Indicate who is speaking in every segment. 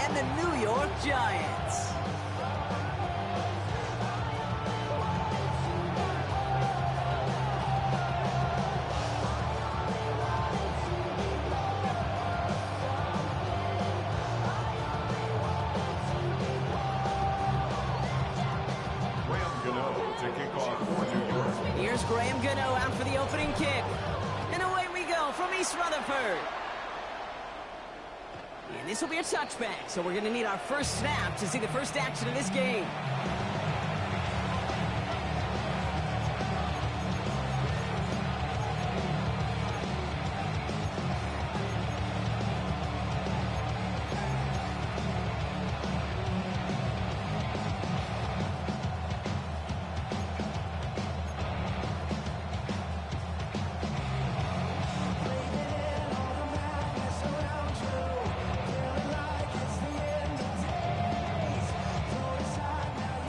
Speaker 1: and the New York Giants. Here's Graham Gano out for the opening kick. And away we go from East Rutherford. And this will be a touchback, so we're going to need our first snap to see the first action of this game.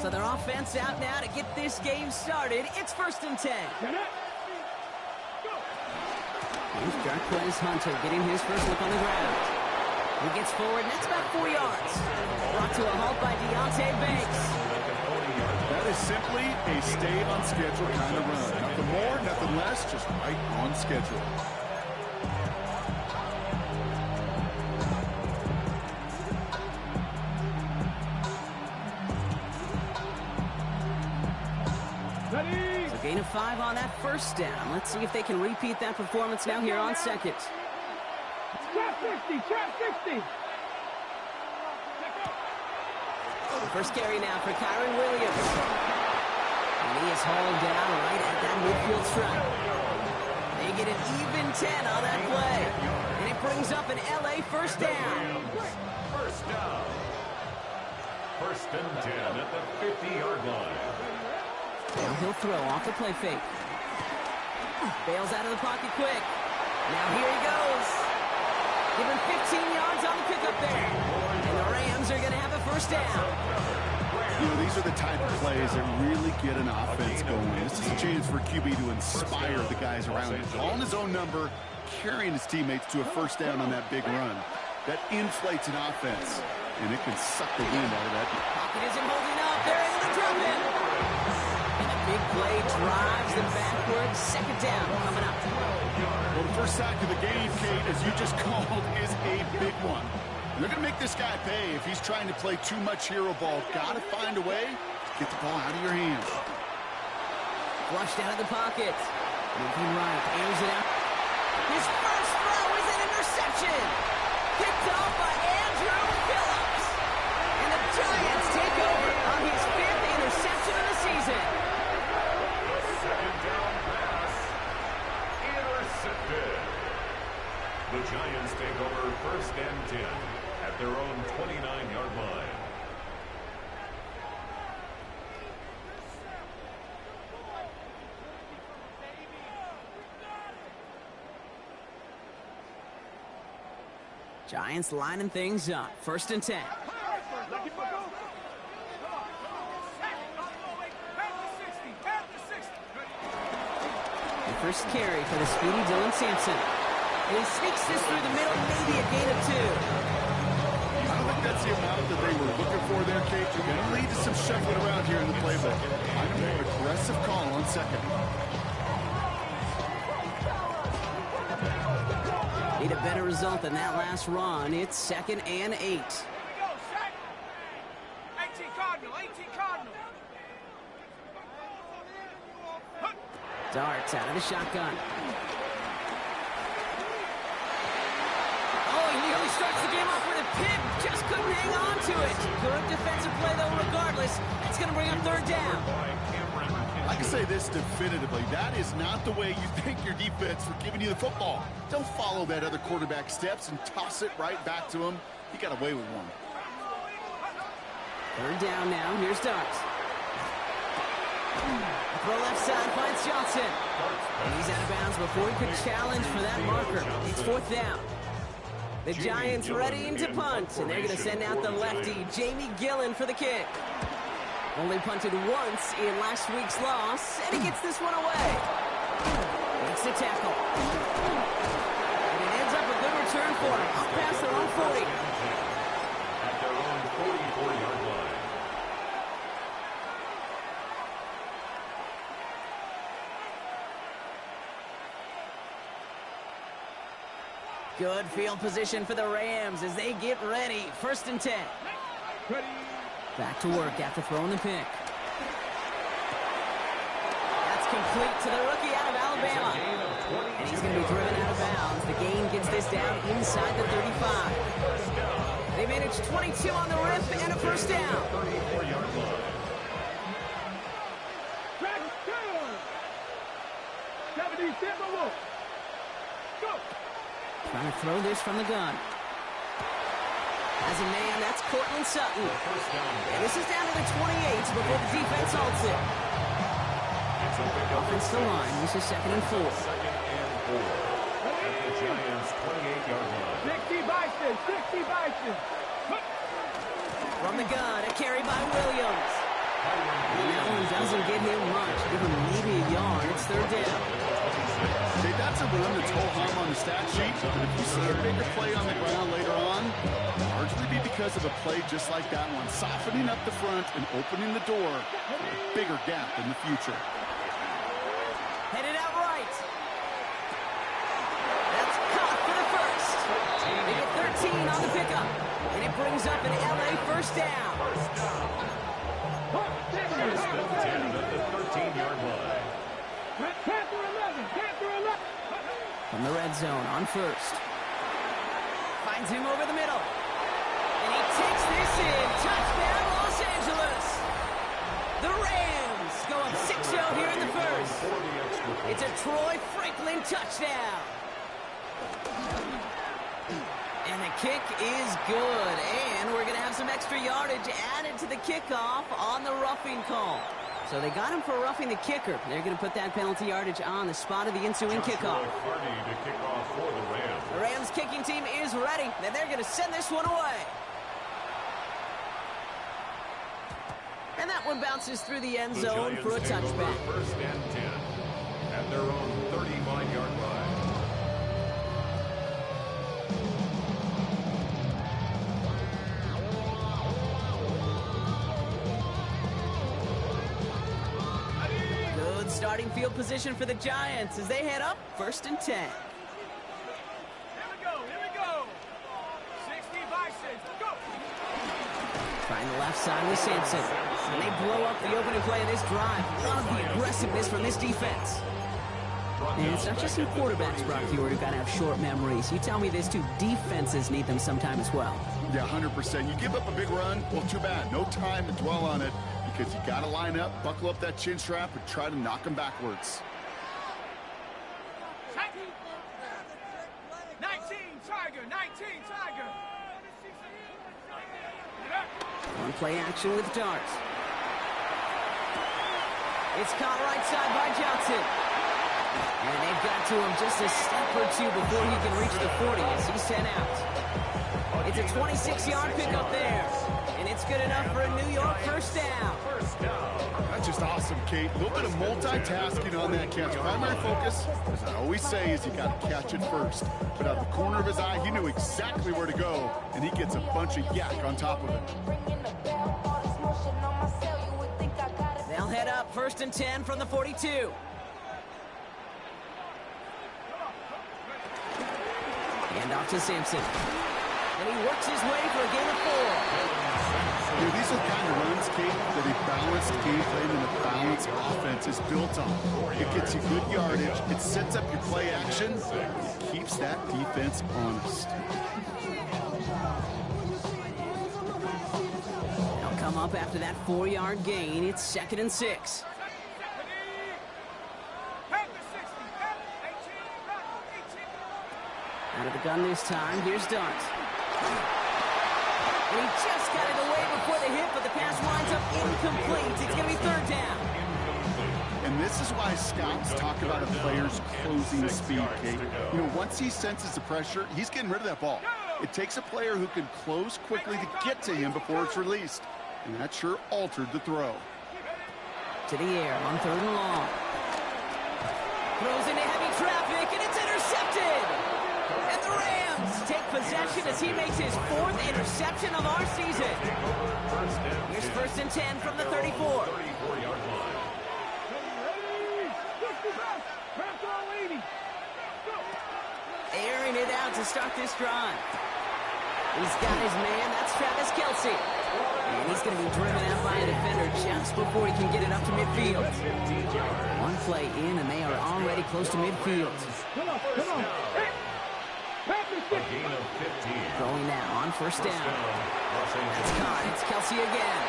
Speaker 1: So their offense out now to get this game started. It's 1st and 10. Here's Jarquez Hunter getting his first look on the ground. He gets forward, and that's about 4 yards. Brought to a halt by Deontay Banks.
Speaker 2: That is simply a stay on schedule kind of run. Nothing more, nothing less, just right on schedule.
Speaker 1: So gain of 5 on that first down. Let's see if they can repeat that performance now here on second.
Speaker 3: Trap 60, trap 60.
Speaker 1: The first carry now for Kyron Williams. And he is hauled down right at that midfield stripe. They get an even 10 on that play. And it brings up an LA first down.
Speaker 4: First down. 1st and 10 at the 50-yard line.
Speaker 1: Now he'll throw off the play fake. Bails out of the pocket quick. Now here he goes. Give him 15 yards on the pickup there. And the Rams are going to have a first down.
Speaker 2: You know, these are the type of plays that really get an offense going. This is a chance for QB to inspire the guys around him. Calling his own number, carrying his teammates to a first down on that big run. That inflates an offense, and it can suck the wind out of that.
Speaker 1: Pocket isn't holding up. They're into the drop in. And a big play drives them backwards. 2nd down coming up.
Speaker 2: Well, the first sack of the game, Kate, as you just called, is a big one. They're going to make this guy pay if he's trying to play too much hero ball. Got to find a way to get the ball out of your hands.
Speaker 1: Flushed out of the pocket. Moving right, airs it out. His first throw is an interception. Picked off by Andrew Phillips. And the Giants take over on his 5th interception of the season.
Speaker 4: The 2nd down pass. Intercepted. The Giants take over 1st and 10 at their own 29-yard line.
Speaker 1: Giants lining things up. 1st and 10. The first carry for the speedy Dylan Sampson. And he sneaks this through the middle, maybe a gain of 2.
Speaker 2: I don't think that's the amount that they were looking for there, Kate. You're going to lead to some shuffling around here in the playbook. I'm a more aggressive call on 2nd.
Speaker 1: Need a better result than that last run. It's 2nd and 8.
Speaker 3: 18 Cardinal, 18 Cardinal.
Speaker 1: Darts out of the shotgun. Oh, he nearly starts the game off with a pick. Just couldn't hang on to it. Good defensive play, though, regardless. That's going to bring up 3rd down.
Speaker 2: I can say this definitively. That is not the way you thank your defense for giving you the football. Don't follow that other quarterback steps and toss it right back to him. He got away with one.
Speaker 1: 3rd down now. Here's Darts. Throw left side finds Johnson. And he's out of bounds before he could challenge for that marker. It's 4th down. The Giants readying to punt, and they're going to send out the lefty, Jamie Gillen, for the kick. Only punted once in last week's loss, and he gets this one away. Makes the tackle. And it ends up a good return for him. Up past their own 40.
Speaker 4: At their
Speaker 1: Good field position for the Rams as they get ready. 1st and 10. Back to work after throwing the pick. That's complete to the rookie out of Alabama. And he's going to be driven out of bounds. The gain gets this down inside the 35. They managed 22 on the rip and a 1st down.
Speaker 4: 34-yard line.
Speaker 1: Trying to throw this from the gun. As a man, that's Cortland Sutton. And this is down to the 28 before the defense halts it. Offense to line. This is 2nd and 4.
Speaker 4: 2nd and 4. At the Giants' 28-yard line.
Speaker 3: 60 Bison, 60 Bison.
Speaker 1: From the gun, a carry by Williams. And that one doesn't get him much. Give him maybe a yard. It's 3rd down.
Speaker 2: Okay, that's a run that's ho-hum on the stat sheet, but if you see a bigger play on the ground later on, largely be because of a play just like that one, softening up the front and opening the door for a bigger gap in the future.
Speaker 1: Headed out right. That's caught for the 1st. They get 13 on the pickup. And it brings up an LA 1st down.
Speaker 4: 1st and 10 at the 13-yard line.
Speaker 3: Panther 11, Panther 11.
Speaker 1: From the red zone on 1st. Finds him over the middle. And he takes this in. Touchdown, Los Angeles. The Rams go up 6-0 here in the 1st. It's a Troy Franklin touchdown. And the kick is good. And we're going to have some extra yardage added to the kickoff on the roughing call. So they got him for roughing the kicker. They're going to put that penalty yardage on the spot of the ensuing kickoff.
Speaker 4: To kick off for the Rams.
Speaker 1: The Rams kicking team is ready, and they're going to send this one away. And that one bounces through the end zone for a touchback.
Speaker 4: 1st and 10 at their own 35-yard line.
Speaker 1: Starting field position for the Giants as they head up 1st and 10.
Speaker 3: Here we go, here we go. 60 Bison, go.
Speaker 1: Trying the left side with Sampson. And they blow up the opening play of this drive. Love the aggressiveness from this defense. And it's not just some quarterbacks, Brock Hewitt, who got to have short memories. You tell me this too, defenses need them sometime as well.
Speaker 2: Yeah, 100%. You give up a big run, well, too bad. No time to dwell on it because you got to line up, buckle up that chin strap, and try to knock them backwards.
Speaker 3: 19 Tiger, 19 Tiger.
Speaker 1: One play action with darts. It's caught right side by Johnson. And they've got to him just a step or two before he can reach the 40 as he's sent out. It's a 26-yard pickup there. And it's good enough for a New York 1st down.
Speaker 2: That's just awesome, Kate. A little bit of multitasking on that catch. Primary focus, as I always say, is you got to catch it first. But out of the corner of his eye, he knew exactly where to go, and he gets a bunch of yak on top of it.
Speaker 1: They'll head up 1st and 10 from the 42. Hand off to Sampson. And he works his way for a gain of 4.
Speaker 2: These are the kind of runs, Kate, that a balanced game plan and a balanced offense is built on. It gets you good yardage, it sets up your play action, it keeps that defense honest.
Speaker 1: They'll come up after that 4-yard gain. It's 2nd and 6. Out of the gun this time. Here's Dart. And he just got it away before the hit, but the pass winds up incomplete. It's going to be 3rd down.
Speaker 2: And this is why scouts talk about a player's closing speed, Kate. You know, once he senses the pressure, he's getting rid of that ball. It takes a player who can close quickly to get to him before it's released. And that sure altered the throw.
Speaker 1: To the air on 3rd and long. Throws into heavy traffic, and it's intercepted. And the Rams take possession as he makes his 4th interception of our season. Here's 1st and 10 from the 34.
Speaker 4: 34-yard line.
Speaker 1: airing it out to start this drive. He's got his man. That's Travis Kelce. And he's going to be driven out by a defender just before he can get it up to midfield. One play in, and they are already close to midfield.
Speaker 3: Come on.
Speaker 4: A gain of 15.
Speaker 1: Going now on first down. It's caught. It's Kelce again.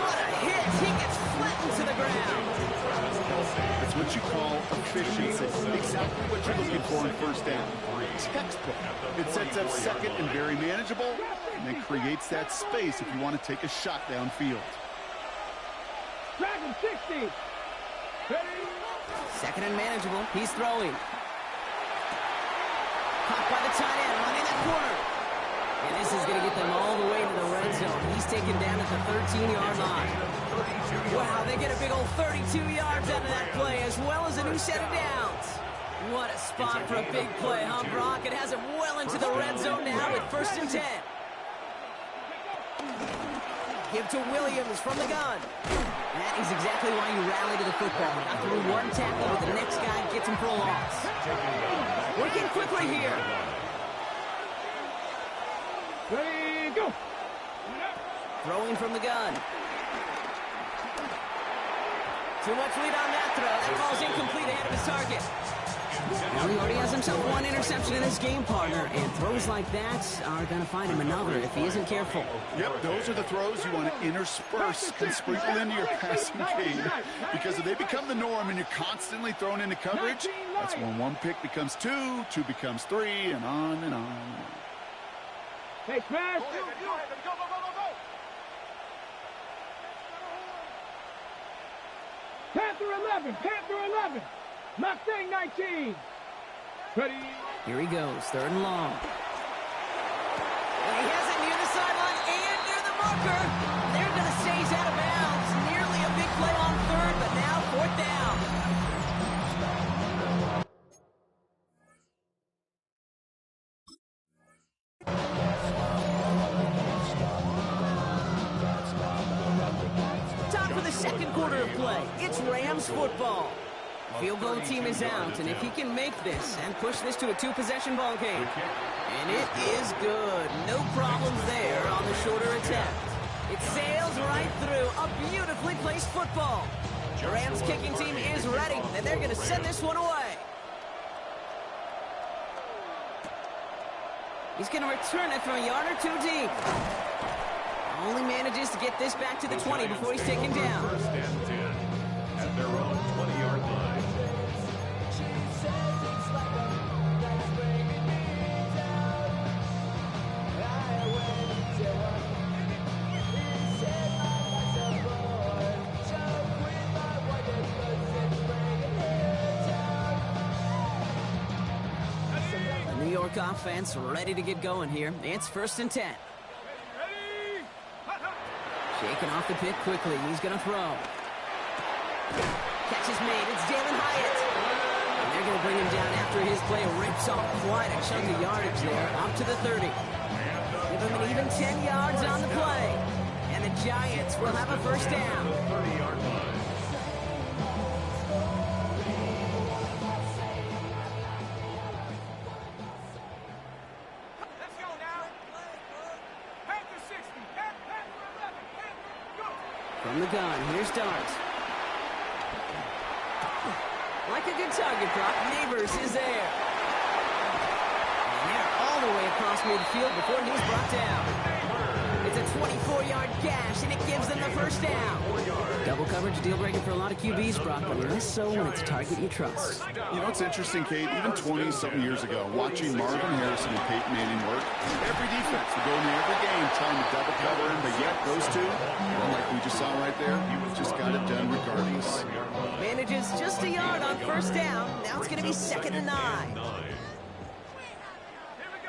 Speaker 1: What a hit. He gets flattened to the ground.
Speaker 2: It's what you call efficiency. Exactly what you're looking for in first down. Textbook. It sets up second and very manageable, and then creates that space if you want to take a shot downfield.
Speaker 3: Dragon 60. Ready?
Speaker 1: Second and manageable. He's throwing. Caught by the tight end, running that corner. And this is going to get them all the way to the red zone. He's taken down at the 13-yard line. Wow, they get a big old 32 yards out of that play, as well as a new set of downs. What a spot for a big play, huh, Brock? It has him well into the red zone now with 1st and 10. Give to Williams from the gun. That is exactly why you rally to the football. Got through one tackle, but the next guy gets him for a loss. Working quickly here.
Speaker 3: Ready, go.
Speaker 1: Throwing from the gun. Too much lead on that throw. That ball's incomplete ahead of his target. Now he already has himself one interception in his game, partner, and throws like that are going to find him another if he isn't careful.
Speaker 2: Yep, those are the throws you want to intersperse and sprinkle into your passing game, because if they become the norm and you're constantly thrown into coverage, that's when one pick becomes two, two becomes three, and on and on and on.
Speaker 3: Hey, smash. Panther 11. Mustang 19. Ready.
Speaker 1: Here he goes, 3rd and long. And he has it near the sideline and near the marker. They're going to say he's out of bounds. Nearly a big play on 3rd, but now 4th down. Time for the 2nd quarter of play. It's Rams football. Field goal team is out, and if he can make this and push this to a 2-possession ball game, and it is good. No problems there on the shorter attempt. It sails right through a beautifully placed football. The Rams kicking team is ready, and they're going to send this one away. He's going to return it from a yard or two deep. Only manages to get this back to the 20 before he's taken down.
Speaker 4: 1st and 10 at their own 20-yard line.
Speaker 1: The New York offense ready to get going here. It's 1st and 10. Shaking off the pick quickly. He's going to throw. Catch is made. It's Jalen Hyatt. And they're going to bring him down after his play rips off quite a chunk of yardage there, up to the 30. Give him an even 10 yards on the play. And the Giants will have a 1st down.
Speaker 4: 30-yard line.
Speaker 3: Let's go now. Panther 60. Panther 11. Go.
Speaker 1: From the gun, here's Dart. Like a good target, Brock. Neighbors is there. And they're all the way across midfield before he's brought down. It's a 24-yard gash, and it gives them the 1st down. Double coverage deal breaker for a lot of QBs, Brock, but less so when it's a target you trust.
Speaker 2: You know, it's interesting, Kate, even 20-something years ago, watching Marvin Harrison and Peyton Manning work, every defense would go into every game trying to double cover him, but yet those two, well, like we just saw right there, just got it done regardless.
Speaker 1: Manages just a yard on 1st down. Now it's going to be 2nd and 9.
Speaker 3: Here we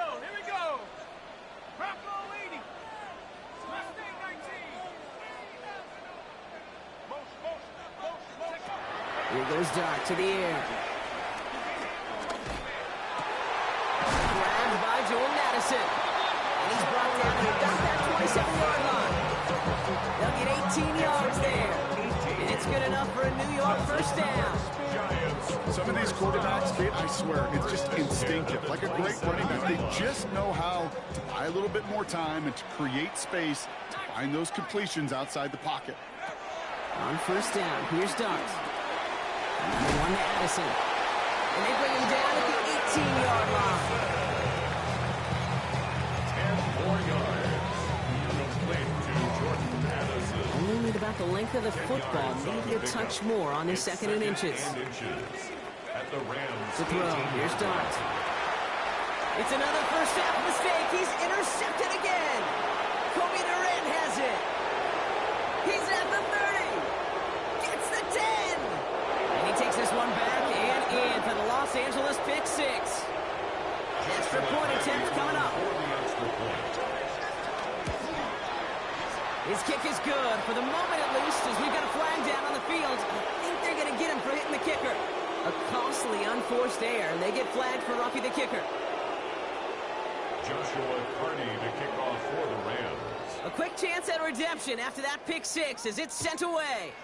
Speaker 3: go. Bronco 80. Mustang 19.
Speaker 1: Here goes Dart to the air. Grabbed by Joel Madison. And he's brought down to about that 27-yard line. They'll get 18 yards there. And it's good enough for a New York 1st down.
Speaker 2: Some of these quarterbacks, Kate, I swear, it's just instinctive. Like a great running back, they just know how to buy a little bit more time and to create space to find those completions outside the pocket.
Speaker 1: On first down, here's Dart. Number 1 to Addison. And they bring him down at the 18-yard line.
Speaker 4: 10 more yards. Complete to Jordan Addison.
Speaker 1: Only need about the length of the football, maybe a touch more on this 2nd and inches.
Speaker 4: At the Rams.
Speaker 1: To throw, here's Dart. It's another first half mistake. He's intercepted again. Kobe Durant has it. He's at the 30. Gets the 10. And he takes this one back and in for the Los Angeles pick 6. Extra point attempt coming up. His kick is good, for the moment at least, as we've got a flag down on the field. I think they're going to get him for hitting the kicker. A costly unforced error, and they get flagged for Ruffy the kicker.
Speaker 4: Joshua Carney to kick off for the Rams.
Speaker 1: A quick chance at redemption after that pick 6 as it's sent away.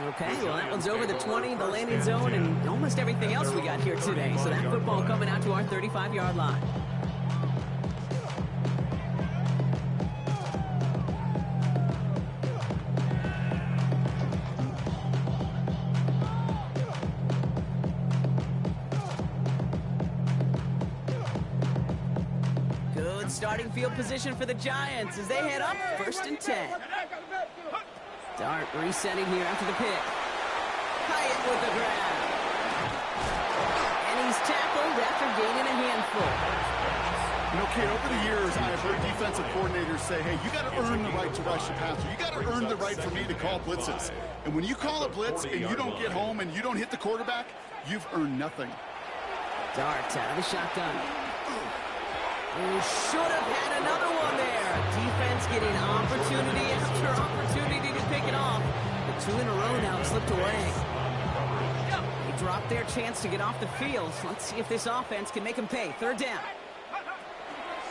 Speaker 1: Okay, well, that one's over the 20, the landing zone, and almost everything else we got here today. So that football coming out to our 35-yard line. Good starting field position for the Giants as they head up 1st and 10. Dart resetting here after the pick. Hyatt with the grab. And he's tackled after gaining a handful.
Speaker 2: You know, Kate, over the years, I've heard defensive coordinators say, hey, you got to earn the right to rush the passer. You got to earn the right for me to call blitzes. And when you call a blitz and you don't get home and you don't hit the quarterback, you've earned nothing.
Speaker 1: Dart out of the shotgun. Who should have had another one there. Defense getting opportunity after opportunity to pick it off. The 2 in a row now slipped away. They dropped their chance to get off the field. Let's see if this offense can make them pay. 3rd down.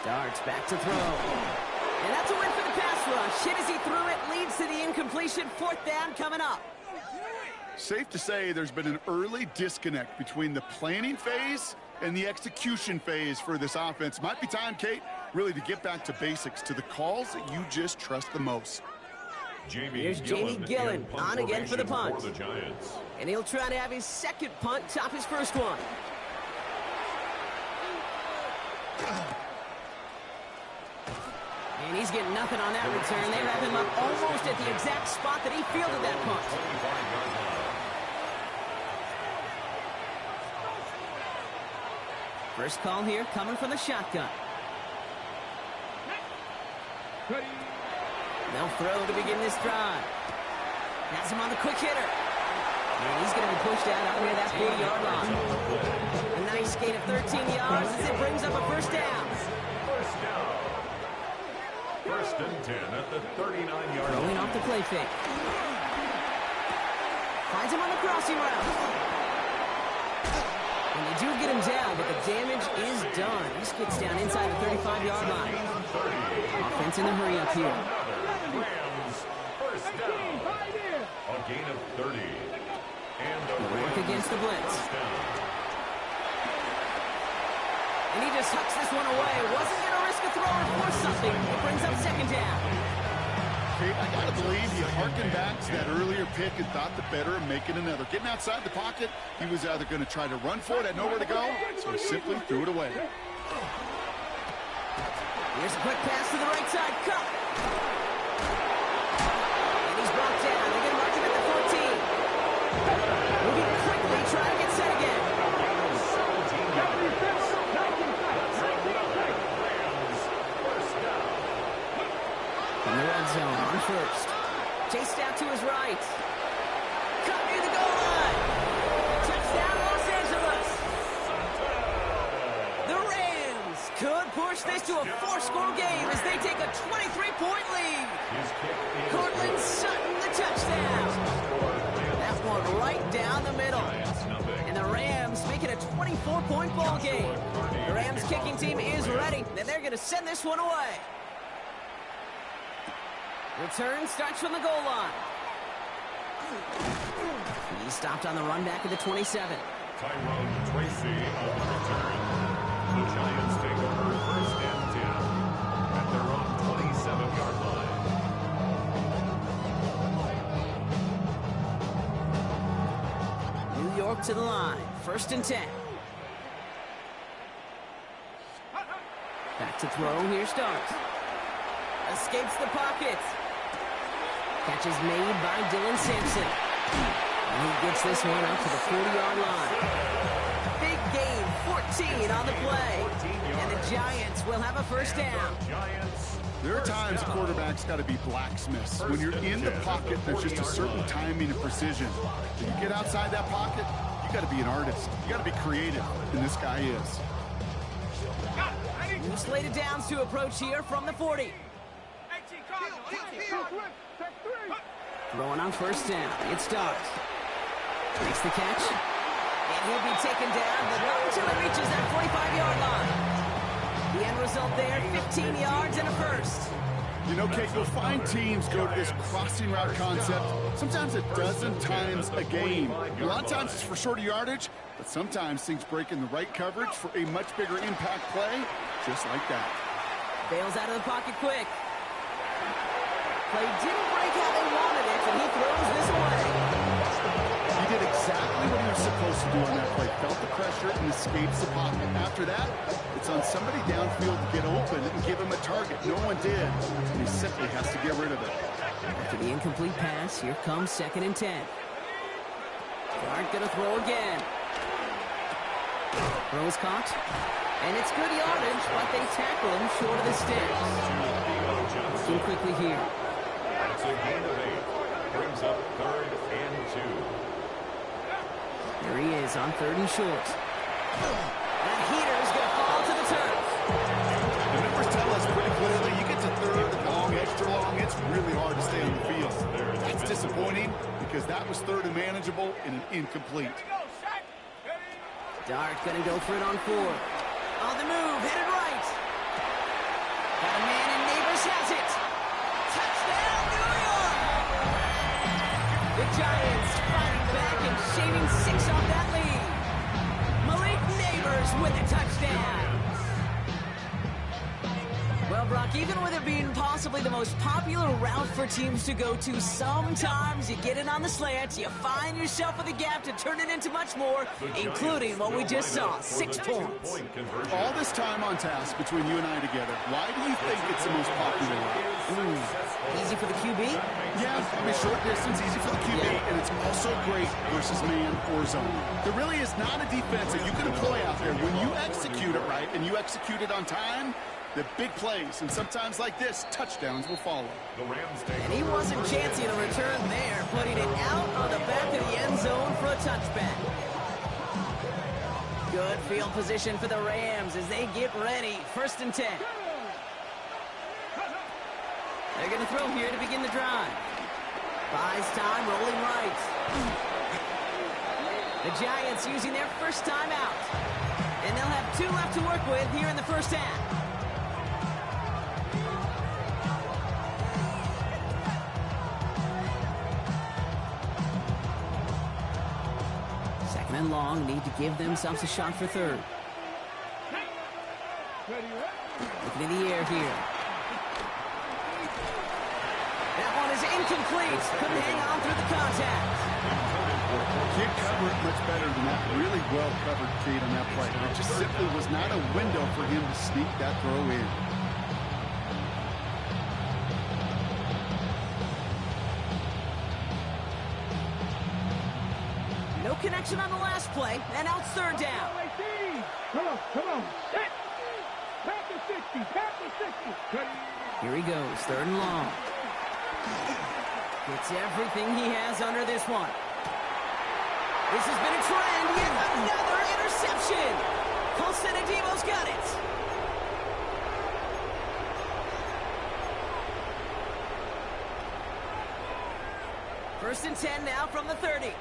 Speaker 1: Dart's back to throw. And that's a win for the pass rush. Hit as he threw it, leads to the incompletion. 4th down coming up.
Speaker 2: Safe to say there's been an early disconnect between the planning phase and the execution phase for this offense. Might be time, Kate, really to get back to basics, to the calls that you just trust the most.
Speaker 1: Here's Jamie Gillen on again for the punt. And he'll try to have his 2nd punt top his 1st one. And he's getting nothing on that return. They wrap him up almost at the exact spot that he fielded that punt. First call here coming from the shotgun. They'll throw to begin this drive. Has him on the quick hitter. And he's going to be pushed out near that 40-yard line. A nice gain of 13 yards as it brings up a 1st down.
Speaker 4: 1st and 10 at the 39-yard line.
Speaker 1: Rolling off the play fake. Finds him on the crossing route. And they do get him down, but the damage is done. He gets down inside the 35-yard line. Offense in the hurry up here.
Speaker 4: Rams, 1st down. A gain of 30. And the
Speaker 1: Work against the blitz. And he just hucks this one away. Wasn't going to risk a throw or force something. It brings up 2nd down.
Speaker 2: Kate, I got to believe he harkened back to that earlier pick and thought the better of making another. Getting outside the pocket, he was either going to try to run for it, had nowhere to go, so he simply threw it away.
Speaker 1: Here's a quick pass to the right side. Cup. And he's brought down. They're going to mark him at the 14. Moving quickly, trying to get set again. In the red zone on 1st. Chased out to his right. Cut near the goal line. Touchdown, Los Angeles. The Rams could push this to a 4-score game as they take a 23-point lead. Cortland Sutton, the touchdown. That one right down the middle. And the Rams make it a 24-point ball game. The Rams kicking team is ready, and they're going to send this one away. Return starts from the goal line. He stopped on the run back at the 27.
Speaker 4: Tyrone Tracy on the return. The Giants take over first and 10 at their own 27-yard line.
Speaker 1: New York to the line. First and 10. Back to throw. Here starts. Escapes the pocket. Catch is made by Dylan Sampson. And he gets this one up to the 40-yard line. Big gain, 14 on the play. And the Giants will have a first down.
Speaker 2: There are times quarterbacks got to be blacksmiths. When you're in the pocket, there's just a certain timing and precision. If you get outside that pocket, you got to be an artist. You got to be creative, and this guy is.
Speaker 1: New slated downs to approach here from the 40. Throwing on first down. It starts. Makes the catch. And he'll be taken down, but not until he reaches that 45-yard line. The end result there, 15 yards and a first.
Speaker 2: You know, Kate, you'll find teams go to this crossing route concept sometimes a dozen times a game. A lot of times it's for shorter yardage, but sometimes things break in the right coverage for a much bigger impact play, just like that.
Speaker 1: Bails out of the pocket quick. Play didn't break how they wanted it, and he throws this away.
Speaker 2: He did exactly what he was supposed to do on that play. Felt the pressure and escapes the pocket. After that, it's on somebody downfield to get open and give him a target. No one did, and he simply has to get rid of it.
Speaker 1: After the incomplete pass, here comes second and 10. Dart gonna throw again. Throws caught. And it's good yardage, but they tackle him short of the sticks. Looking quickly here.
Speaker 4: That's a gain of 8. Brings up third and 2.
Speaker 1: There he is on third and short. That heater is going to fall to the turf.
Speaker 2: The numbers tell us pretty clearly, you get to third and long, extra long, it's really hard to stay on the field. That's disappointing because that was third and manageable and an incomplete.
Speaker 1: Dart going to go for it on 4. On the move, headed right. Got a man in Neighbors has it. Touchdown, New York! The Giants fighting back and shaving 6 off that lead. Malik Neighbors with a touchdown. Well, Brock, even with it being possibly the most popular route for teams to go to, sometimes you get it on the slant, you find yourself with a gap to turn it into much more, including what we just saw, 6 points.
Speaker 2: All this time on task between you and I together, why do you think it's the most popular route?
Speaker 1: Easy for the QB?
Speaker 2: Yeah, I mean, short distance, easy for the QB, and it's also great versus man or zone. There really is not a defense that you can employ out there. When you execute it right and you execute it on time, the big plays, and sometimes like this, touchdowns will follow.
Speaker 1: And he wasn't chancing a return there, putting it out on the back of the end zone for a touchback. Good field position for the Rams as they get ready. First and 10. They're going to throw here to begin the drive. Buys time, rolling right. The Giants using their first time out. And they'll have 2 left to work with here in the first half. Second and long, need to give themselves a shot for third. Looking in the air here. That one is incomplete. Couldn't hang on through the contact.
Speaker 2: Can't cover it much better than that. Really well covered, Kate, on that play. It just simply was not a window for him to sneak that throw in.
Speaker 1: No connection on the last play, and now it's third down.
Speaker 3: Come on. Pass the 60.
Speaker 1: Here he goes, third and long. Gets everything he has under this one. This has been a trend. Yet another interception. Colson Adebo's got it. First and 10 now from the 30.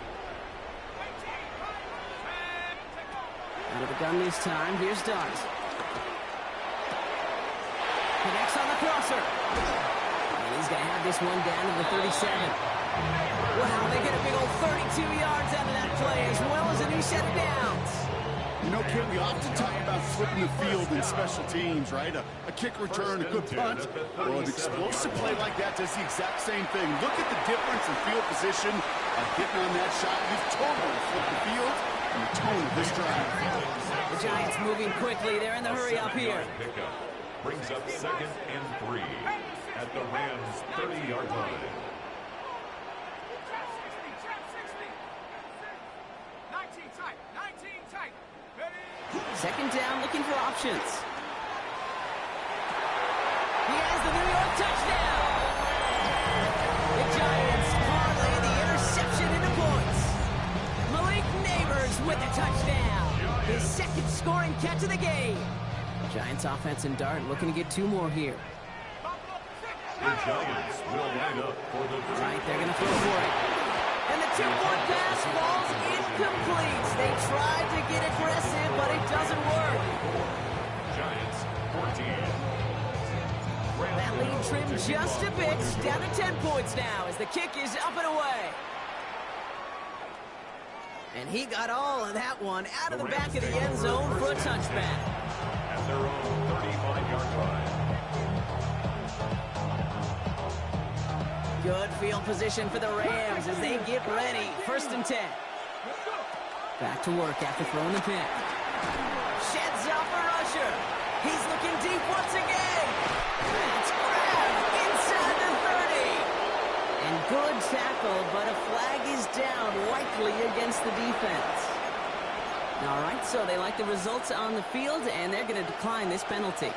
Speaker 1: Out of the gun this time. Here's Dart. Connects on the crosser. He's going to have this one down to the 37. Wow, they get a big old 32 yards out of that play, as well as a new set of downs.
Speaker 2: You know, Kim, we often talk about flipping the field in special teams, right? A kick return, a good punt. Well, an explosive play like that does the exact same thing. Look at the difference in field position of getting on that shot. You've totally flipped the field and the tone of this drive.
Speaker 1: The Giants moving quickly. They're in the hurry up here.
Speaker 4: Brings up 2nd and 3 at the Rams' 30-yard line.
Speaker 3: 19 tight, 19 tight.
Speaker 1: Second down, looking for options. He has the New York touchdown. The Giants parlay the interception into points. Malik Neighbors with the touchdown. His second scoring catch of the game. Giants offense and Dart looking to get 2 more here.
Speaker 4: The Giants will line up for the
Speaker 1: Right, they're going to throw for it. And the 2-point pass falls incomplete. They tried to get aggressive, but it doesn't work.
Speaker 4: Giants 14.
Speaker 1: That lead trimmed just a bit, down to 10 points now as the kick is up and away. And he got all of that one out of the back of the end zone for a touchback.
Speaker 4: At their own 35-yard line.
Speaker 1: Good field position for the Rams as they get ready. 1st and 10. Back to work after throwing the pick. Sheds off a rusher. He's looking deep once again. That's grabbed inside the 30. And good tackle, but a flag is down, likely against the defense. All right, so they like the results on the field, and they're going to decline this penalty.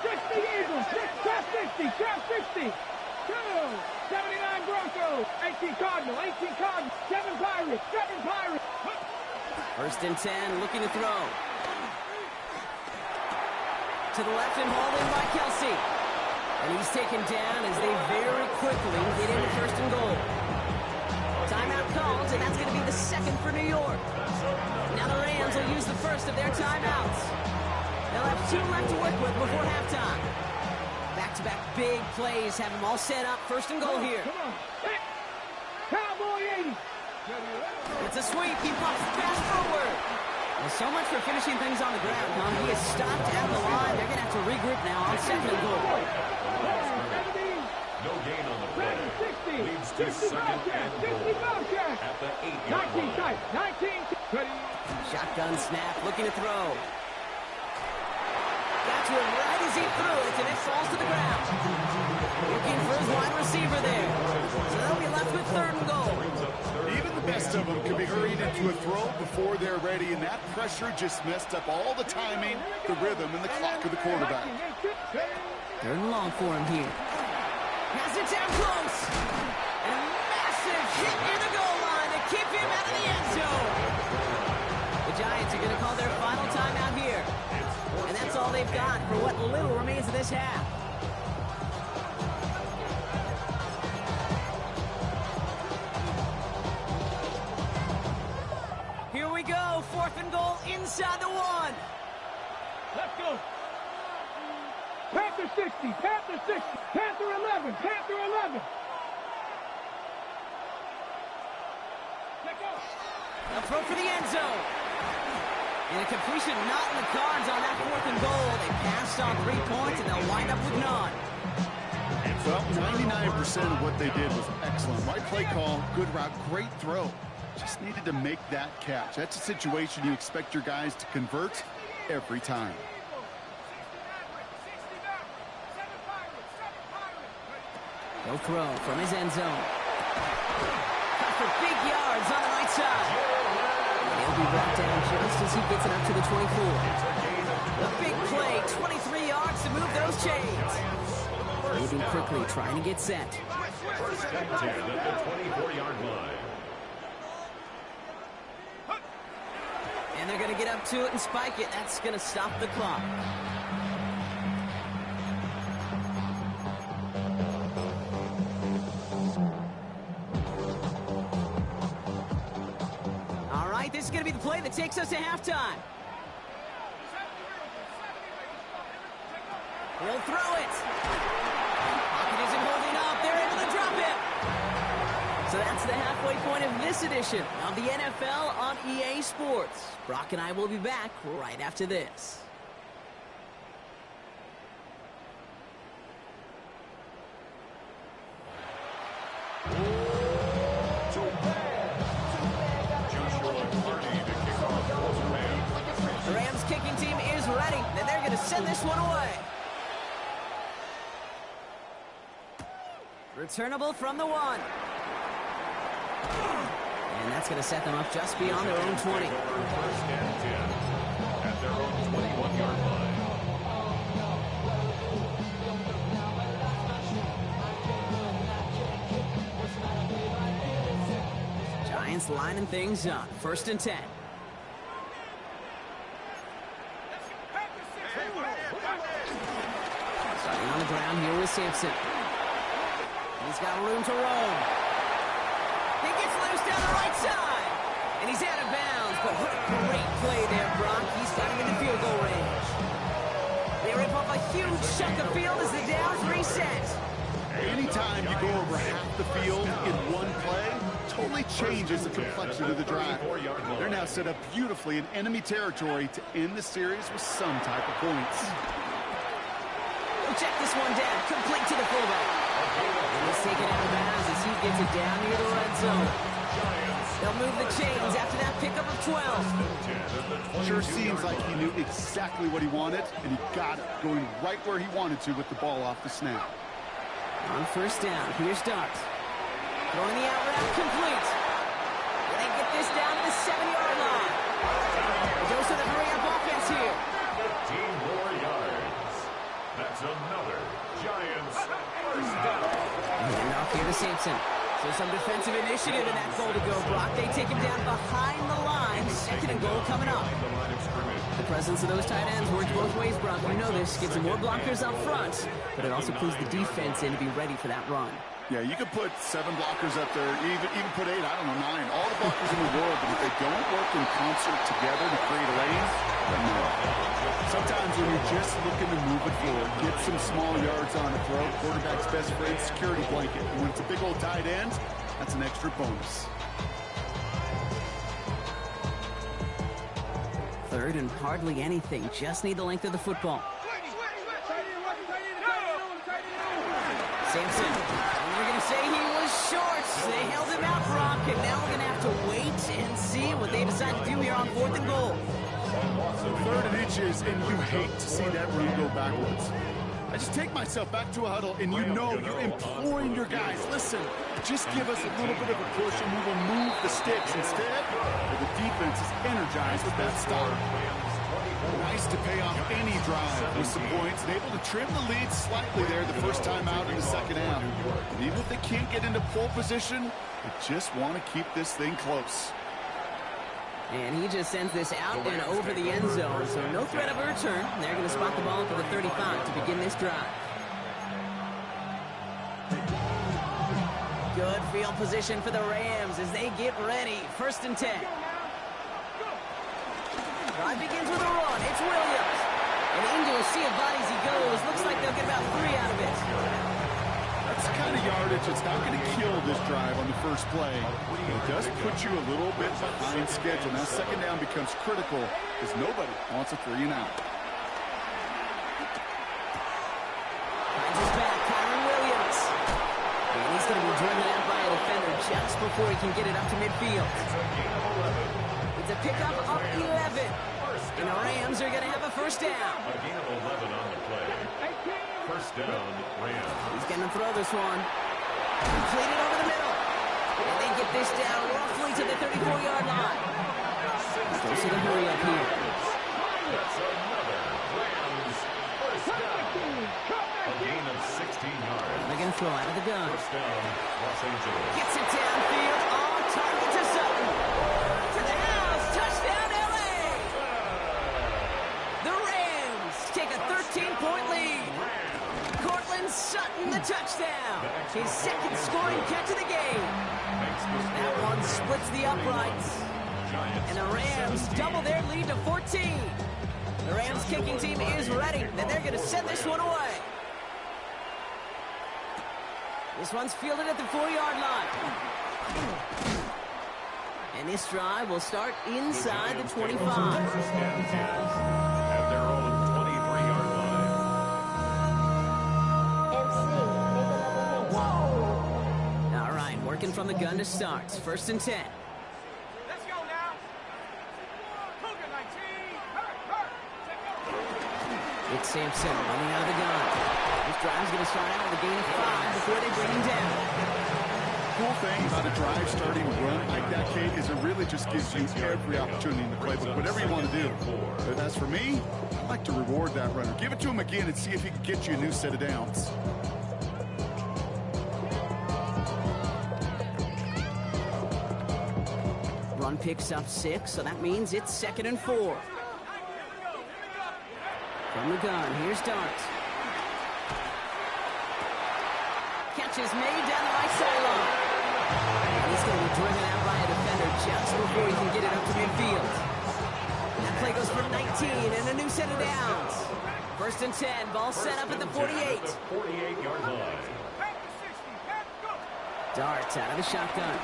Speaker 3: 60 Eagles, trap 60, trap 60. 79 Broncos, 18 Cardinal, 18 Cardinal, 7 Pirates, 7 Pirates.
Speaker 1: 1st and 10, looking to throw. To the left and hauled in by Kelsey. And he's taken down as they very quickly get into 1st and goal. Timeout called, and that's going to be the 2nd for New York. Now the Rams will use the 1st of their timeouts. They'll have 2 left to work with before halftime. Back-to-back big plays have them all set up. 1st and goal here.
Speaker 3: Come on. Cowboy 80.
Speaker 1: It's a sweep. He pops the pass forward. Well, so much for finishing things on the ground, huh? He is stopped at the line. They're going to have to regroup now on 2nd and goal.
Speaker 4: No gain on the play.
Speaker 3: 60.
Speaker 4: Leads to 2nd and goal at the 8-yard
Speaker 3: 19
Speaker 4: line.
Speaker 3: tight, 19. Ready.
Speaker 1: Shotgun snap, looking to throw. Got to him right as he threw it, and it falls to the ground. Looking for his wide receiver there. So they'll be left with 3rd and goal.
Speaker 2: Even the best of them could be hurried into a throw before they're ready, and that pressure just messed up all the timing, the rhythm, and the clock of the quarterback.
Speaker 1: 3rd and long for him here. Has it down close. And a massive hit near the goal line to keep him out of the end zone. The Giants are going to call their final timeout here. And that's all they've got for what little remains of this half. Here we go. 4th and goal inside the 1.
Speaker 3: Let's go. Panther 60, Panther 60, Panther 11, Panther 11. Let go.
Speaker 1: They'll throw for the end zone. And a completion not in the cards on that 4th and goal. They passed on 3 points, and they'll wind up with none.
Speaker 2: Well, 99% of what they did was excellent. Right play call, good route, great throw. Just needed to make that catch. That's a situation you expect your guys to convert every time.
Speaker 1: He'll throw from his end zone. For big yards on the right side. He'll be brought down just as he gets it up to the 24. A big play, 23 yards to move those chains. Moving quickly, trying to get set.
Speaker 4: 1st and 10 at the 24-yard line.
Speaker 1: And they're going to get up to it and spike it. That's going to stop the clock. All right, this is going to be the play that takes us to halftime. He'll throw it. So that's the halfway point of this edition of the NFL on EA Sports. Brock and I will be back right after this. The Rams kicking team is ready, and they're going to send this one away. Returnable from the 1. And that's going to set them up just beyond their own 20.
Speaker 4: First and 10 at their own 21-yard line.
Speaker 1: Giants lining things up. First and 10. Starting on the ground here with Sampson. He's got room to roam. He gets loose down the right side. And he's out of bounds. But what a great play there, Brock. He's got him in the field goal range. They rip off a huge chunk of field as the downs reset.
Speaker 2: Anytime you go over half the field in one play, totally changes the complexion of the drive. They're now set up beautifully in enemy territory to end the series with some type of points.
Speaker 1: We'll check this one down. Complete to the fullback. And he's taken out of bounds as he gets it down near the red zone. They'll move the chains after that pickup of 12.
Speaker 2: Sure seems like he knew exactly what he wanted, and he got it, going right where he wanted to with the ball off the snap.
Speaker 1: On first down, here's Starks. Throwing the out route complete. And they get this down to the 7-yard line. Goes to the hurry-up offense here.
Speaker 4: 15 more yards. That's another Giants first down.
Speaker 1: And off here to Sampson. So some defensive initiative in that goal to go, Brock. They take him down behind the line. Second and goal coming up. The presence of those tight ends works both ways, Brock. You know this. Gives them more blockers up front, but it also clues the defense in to be ready for that run.
Speaker 2: Yeah, you could put 7 blockers up there, even put 8, I don't know, 9. All the blockers in the world, but if they don't work in concert together to create a lane, then no. Sometimes when you're just looking to move it forward, get some small yards on the throw, quarterback's best friend, security blanket. And when it's a big old tight end, that's an extra bonus.
Speaker 1: Third and hardly anything. Just need the length of the football. Sampson. We're going to say he was short. They held him out, Brock, and now we're going to have to wait and see what they decide to do here on 4th and goal.
Speaker 2: 3rd and inches, and you hate to see that run go backwards. I just take myself back to a huddle, and you know you're imploring your guys, listen, just give us a little bit of a push, and we will move the sticks. Instead, the defense is energized with that stop. Nice to pay off any drive with some points, and able to trim the lead slightly there the first time out in the second half. And even if they can't get into pole position, they just want to keep this thing close.
Speaker 1: And he just sends this out and over the end zone, so no threat of a return. They're going to spot the ball to the 35 to begin this drive. Good field position for the Rams as they get ready. 1st and 10. Drive begins with a run. It's Williams. And into a sea of bodies he goes. Looks like they'll get about 3 out of it.
Speaker 2: That's the kind of yardage that's not going to kill this drive on the first play. It does put you a little bit behind schedule. Now second down becomes critical because nobody wants a 3 and out.
Speaker 1: Finds his back, Kyron Williams. And he's going to be driven out by a defender just before he can get it up to midfield. It's a pickup of 11. And the Rams are going to have a first down.
Speaker 4: A gain of 11 on the play. First down, Rams.
Speaker 1: He's going to throw this one. Completed over the middle. And they get this down roughly to the 34-yard line. Goes to the hurry up here.
Speaker 4: That's another Rams first down. A gain of 16 yards.
Speaker 1: They're going to throw out of the gun.
Speaker 4: First down, Los Angeles.
Speaker 1: Gets it downfield on target to Sutton. To the house. Touchdown, L.A. The Rams take a 13-point lead. Cortland Sutton, the touchdown. His second scoring catch of the game. That one splits the uprights. And the Rams double their lead to 14. The Rams kicking team is ready, and they're going to send this one away. This one's fielded at the 4-yard line. And this drive will start inside the 25.
Speaker 4: First and 10 at their own 23-yard line.
Speaker 1: All right, working from the gun to start. First and 10.
Speaker 3: Let's go now. Cougar 19. Hurt.
Speaker 1: It's Sampson running out of the gun. This drive's going to start out with a gain of 5 before they bring him down.
Speaker 2: Cool thing about a drive starting run like that, Kate, is it really just gives you every opportunity in the playbook, whatever you want to do. But as for me, I'd like to reward that runner. Give it to him again and see if he can get you a new set of downs.
Speaker 1: Run picks up 6, so that means it's 2nd and 4. From the gun, here's Dart. Catch is made down the right sideline. And he's going to be driven out by a defender just before he can get it up to midfield. That play goes for 19 and a new set of downs. First and 10, ball set up at the 48.
Speaker 4: 48-yard line.
Speaker 1: Dart out of the shotgun.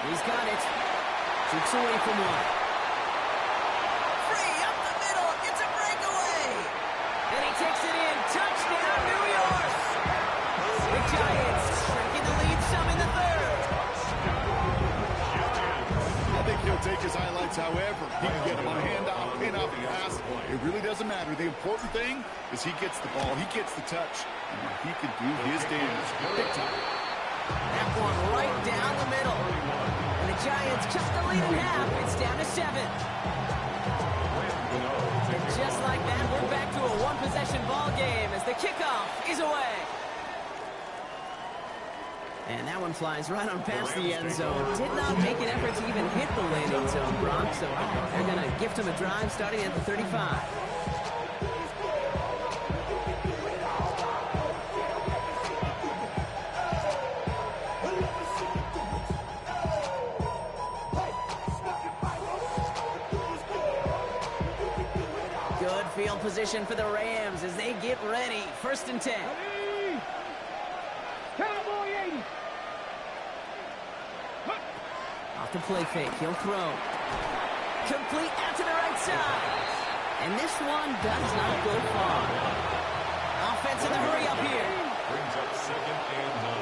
Speaker 1: He's got it. Shoots away from one. Free up the middle. It's a breakaway. And he takes it in. Touchdown, New York. The Giants shrinking the lead some in the third.
Speaker 2: I think he'll take his highlights however. He can get him on a handoff, pin-up, pass. It really doesn't matter. The important thing is he gets the ball, he gets the touch, and he can do his damage big time.
Speaker 1: That one right down the middle. And the Giants cut the lead in half. It's down to 7. And just like that, we're back to a one-possession ball game as the kickoff is away. And that one flies right on past the end zone. Did not make an effort to even hit the landing zone, Brock. So they're going to gift him a drive starting at the 35. Good field position for the Rams as they get ready. First and 10.
Speaker 3: Cowboy 80.
Speaker 1: Off the play fake, he'll throw. Complete out to the right side. And this one does not go far. Offense in the hurry up here.
Speaker 4: Brings up 2nd and 9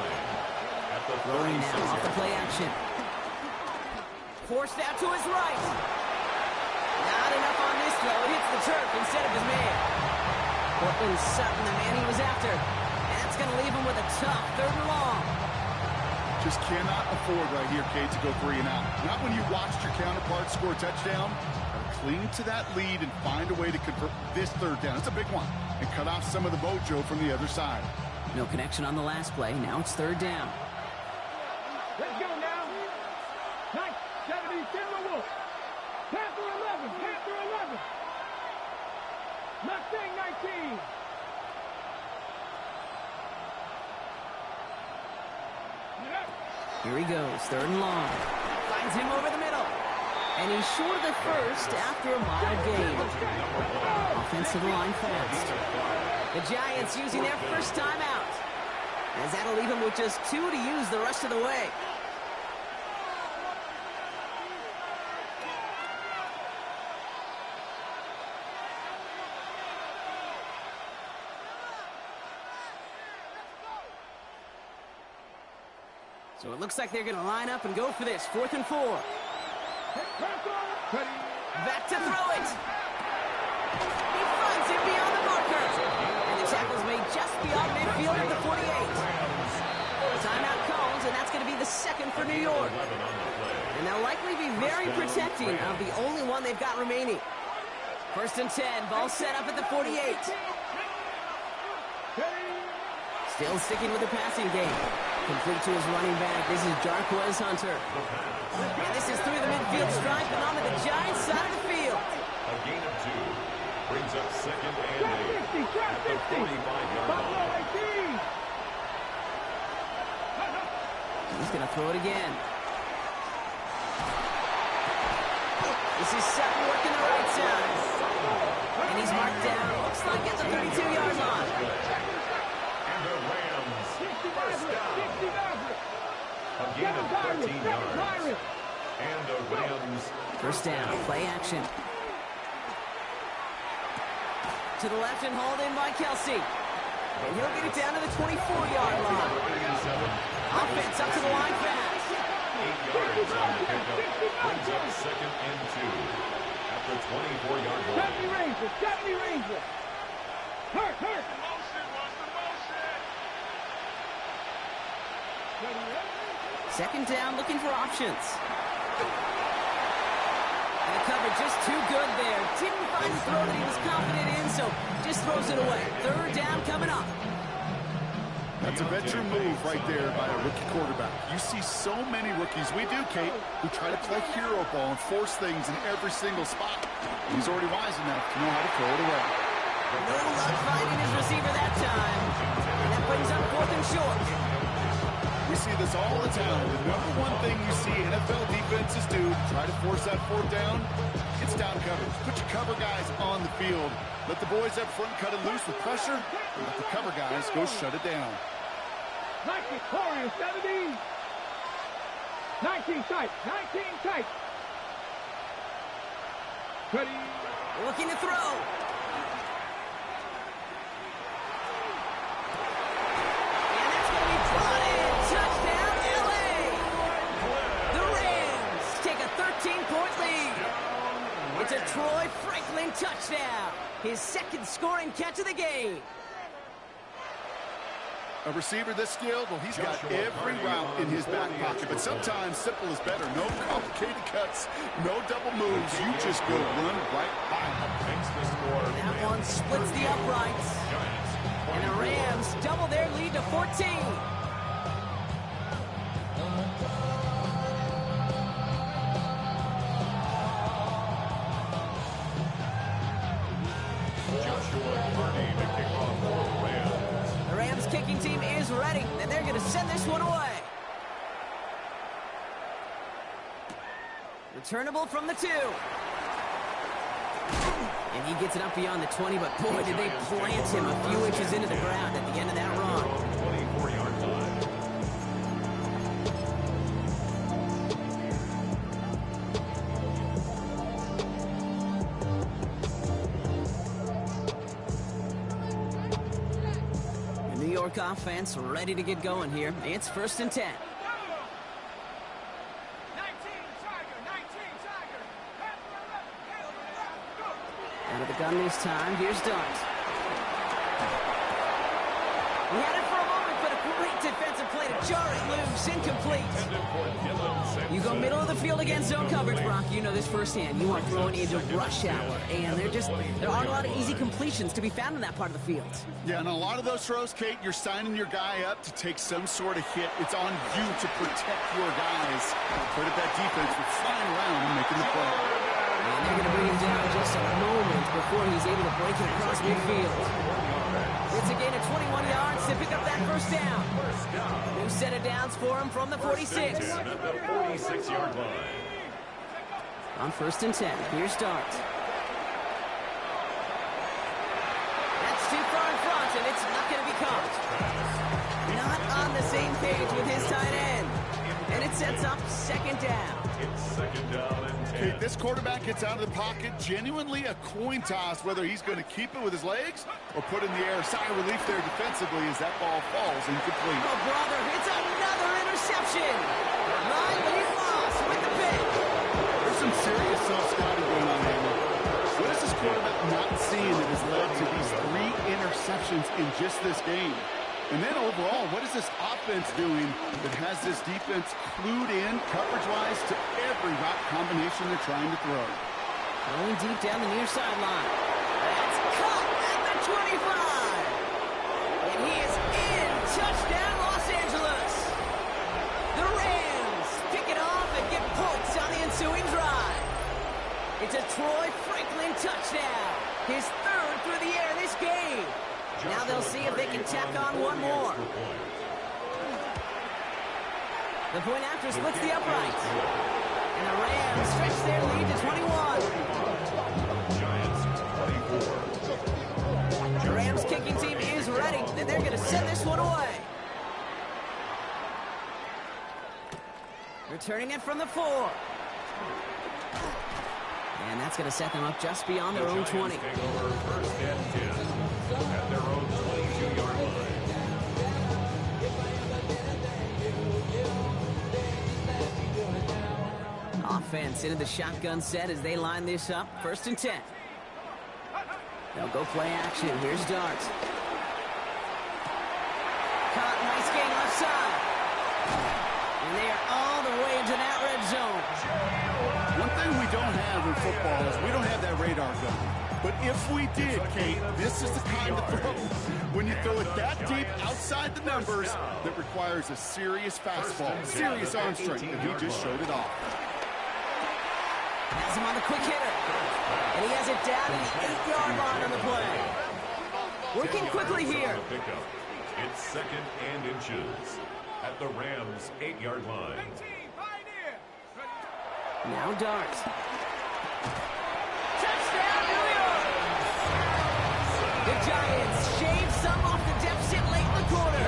Speaker 4: at the
Speaker 1: Throwing now
Speaker 4: 36.
Speaker 1: off the play action. Forced out to his right. Not enough on this throw. It hits the turf instead of his man. Portland Sutton, the man he was after. And that's going to leave him with a tough 3rd and long.
Speaker 2: Just cannot afford right here, Kate, to go 3 and out. Not when you watched your counterpart score a touchdown. Cling to that lead and find a way to convert this 3rd down. It's a big one. And cut off some of the mojo from the other side.
Speaker 1: No connection on the last play. Now it's 3rd down.
Speaker 3: Let's go now. 970 Timberwolves. Panther 11. Panther 11. Mustang 19.
Speaker 1: Here he goes, 3rd and long. Finds him over the middle. And he's short of the first after a mild gain. Offensive line fast. The Giants using their first timeout. As that'll leave him with just 2 to use the rest of the way. So it looks like they're going to line up and go for this. 4th and 4. Back to throw it. He finds it beyond the marker. And the tackle's made just beyond midfield at the 48. Timeout calls, and that's going to be the 2nd for New York. And they'll likely be very protecting of the only one they've got remaining. 1st and 10. Ball set up at the 48. Still sticking with the passing game. Complete to his running back. This is Jarquez Hunter. And this is through the midfield stripe and onto the Giants side of the field.
Speaker 4: A gain of 2 brings up 2nd and 8 at the 45-yard line.
Speaker 1: He's going to throw it again. This is Sutton working the right side. And he's marked down. Looks like at the 32-yard line.
Speaker 4: And the Rams first down. A gain of
Speaker 1: First down, play action. To the left and hauled in by Kelsey. And he'll get it down to the 24-yard line. Offense up to the line fast.
Speaker 4: 8 yards on the pickup. Brings up 2nd and 2 at the 24-yard line.
Speaker 3: 70 Rangers. Hurt.
Speaker 1: Second down, looking for options. And the cover just too good there. Didn't find the throw that he was confident in, so just throws it away. Third down coming up.
Speaker 2: That's a veteran move right there by a rookie quarterback. You see so many rookies, we do, Kate, who try to play hero ball and force things in every single spot. He's already wise enough to know how to throw it away.
Speaker 1: No luck finding his receiver that time. And that brings up 4th and short.
Speaker 2: We see this all the time. The number one thing you see NFL defenses do, try to force that 4th down, it's down coverage. Put your cover guys on the field. Let the boys up front cut it loose with pressure, and let the cover guys go shut it down.
Speaker 3: 19, Corey, 70. 19 tight. Ready.
Speaker 1: Looking to throw. And that's going to be brought in. Touchdown, LA. The Rams take a 13-point lead. It's a Troy Franklin touchdown. His 2nd scoring catch of the game.
Speaker 2: A receiver this skilled, well, he's got every route in his back pocket, but sometimes simple is better. No complicated cuts, no double moves. You just go run right by him.
Speaker 1: That one splits the uprights. And the Rams double their lead to 14. Kicking team is ready, and they're going to send this one away. Returnable from the 2. And he gets it up beyond the 20, but boy, did they plant him a few inches into the ground at the end of that run.
Speaker 4: 24-yard line.
Speaker 1: Offense ready to get going here. It's 1st and 10.
Speaker 3: 19 Tiger.
Speaker 1: Out of the gun this time. Here's Dart. He had it for a moment, but a great defensive play to jar it loose. Incomplete. You go middle of the field against zone coverage, Brock. You know this firsthand. You are throwing into rush hour, and there aren't a lot of easy completions to be found in that part of the field.
Speaker 2: Yeah, and a lot of those throws, Kate, you're signing your guy up to take some sort of hit. It's on you to protect your guys. Credit that defense for flying around and making the play.
Speaker 1: And they're going to bring him down just a moment before he's able to break it across midfield. It's a gain of 21 yards to pick up that 1st down. New set of downs for him from the 46.
Speaker 4: At the 46-yard line.
Speaker 1: On 1st and 10, here's Dart. That's too far in front, and it's not going to be caught. Not on the same page with his tight end. And it sets up 2nd down.
Speaker 4: It's 2nd down and 10.
Speaker 2: Okay, this quarterback gets out of the pocket, genuinely a coin toss whether he's going to keep it with his legs or put in the air. Sigh of relief there defensively as that ball falls incomplete.
Speaker 1: Oh, brother, it's another interception. Riley Moss with the pick.
Speaker 2: There's some serious self-scouting going on here. What is this quarterback not seeing that has led to these 3 interceptions in just this game? And then overall, what is this offense doing that has this defense clued in coverage-wise to every route combination they're trying to throw?
Speaker 1: Going deep down the near sideline. That's caught at the 25. And he is in. Touchdown, Los Angeles. The Rams pick it off and get points on the ensuing drive. It's a Troy Franklin touchdown. His 3rd through the air this game. Now they'll see if they can tack on one more. The point after splits the uprights. And the Rams stretch their lead to 21.
Speaker 4: Giants 24.
Speaker 1: The Rams kicking team is ready, and they're going to send this one away. Returning it from the 4. And that's going to set them up just beyond their own 20.
Speaker 4: Take over first and 10 at their own 22-yard line.
Speaker 1: Offense into the shotgun set as they line this up. First and 10. They'll go play action. Here's Dart. Caught, nice gain left side. And they are all the way into that red zone.
Speaker 2: One thing we don't have in football is we don't have that radar gun. But if we did, Kate, this is the time to throw. When you throw it that deep outside the numbers, that requires a serious fastball, serious arm strength, and he just showed it off.
Speaker 1: Has him on the quick hitter. And he has it down to the 8-yard line on the play. Working quickly here.
Speaker 4: It's second and inches at the Rams' 8-yard line.
Speaker 1: Now Dart. Touchdown, New York! The Giants shave some off the deficit late in the quarter.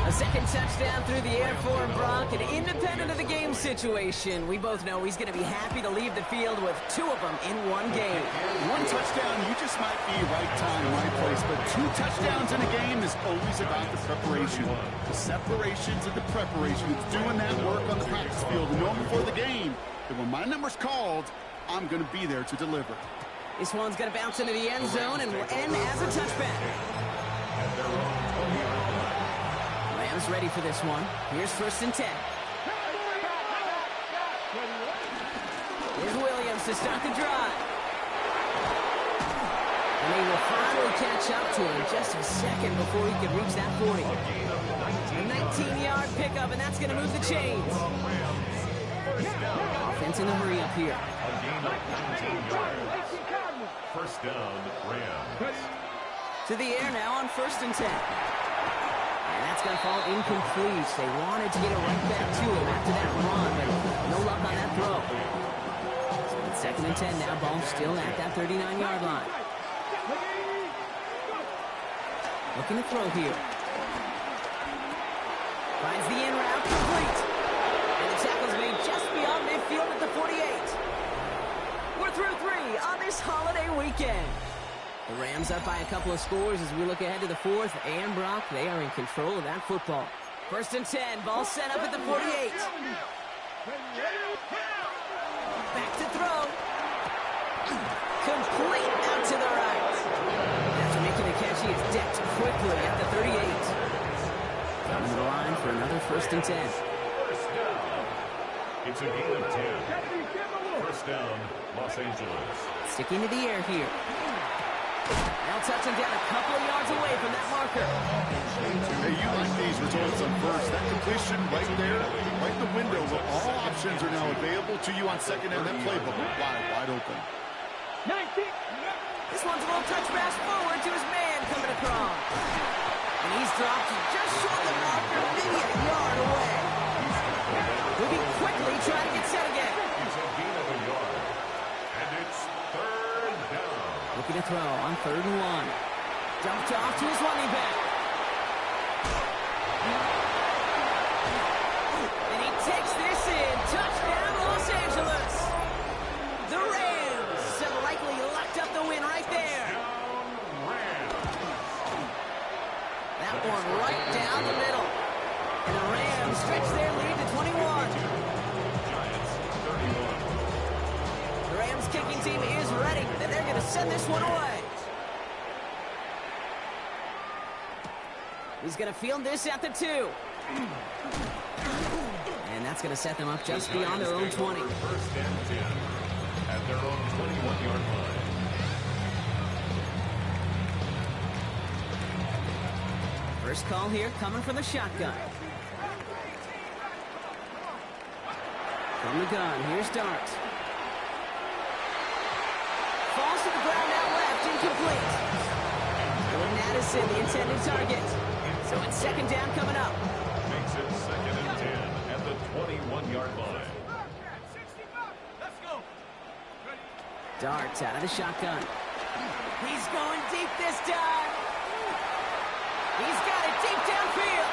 Speaker 1: A second touchdown through the air for Brock, and independent of the game situation, we both know he's going to be happy to leave the field with 2 of them in one game.
Speaker 2: One touchdown, you just might be right time, right place, but 2 touchdowns in a game is always about the preparation. The separations and the preparation. It's doing that work on the practice field and knowing before the game that when my number's called, I'm going to be there to deliver.
Speaker 1: This one's going to bounce into the end zone and will end as a touchback. Rams ready for this one. Here's first and 10. Here's Williams to start the drive. And they will finally catch up to him just a second before he could reach that 40. A 19-yard pickup, and that's going to move the chains. Offense in the hurry up here.
Speaker 4: A gain of 19 yards. First down, Rams.
Speaker 1: To the air now on first and 10. And that's going to fall incomplete. They wanted to get it right back to him after that run, but no luck on that throw. So it's second and 10 now. Ball still at that 39-yard line. Looking to throw here. Finds the in route, complete. And the tackle's made just beyond midfield at the 48. We're through 3 on this holiday weekend. The Rams up by a couple of scores as we look ahead to the 4th. And Brock, they are in control of that football. First and 10, ball set up at the 48. Back to throw. Complete out to the right. After making the catch, he is decked quickly at the 38. Coming to the line for another first and 10.
Speaker 4: First down. It's a gain of 10. First down, Los Angeles.
Speaker 1: Sticking to the air here. Now touching down a couple of yards away from that marker.
Speaker 2: Hey, you like these results on first. That completion right there, right in the window where all options are now available to you on second and that playbook wide open.
Speaker 3: 19.
Speaker 1: This one's a little touch pass forward to his man coming across. And he's dropped just short of the marker, maybe a yard away. Moving quickly, trying to get set again.
Speaker 4: It's a gain of a yard. And it's third down.
Speaker 1: Looking to throw on 3rd and 1. Dumped off to his running back. And he takes this in. Touchdown, Los Angeles. The Rams have likely locked up the win right there. That one right down the middle. And the Rams stretch their lead to 21.
Speaker 4: Giants, 31.
Speaker 1: The Rams kicking team is ready, and they're going to send this one away. He's going to field this at the 2. And that's going to set them up just beyond their own 20.
Speaker 4: First and 10 at their own 21-yard line.
Speaker 1: First call here coming from the shotgun. From the gun, here's Dart. Falls to the ground out left, incomplete. Jordan Addison, the intended target. So it's second down coming up.
Speaker 4: Makes it second and 10 at the 21-yard line.
Speaker 1: Dart out of the shotgun. He's going deep this time. He's got it deep downfield.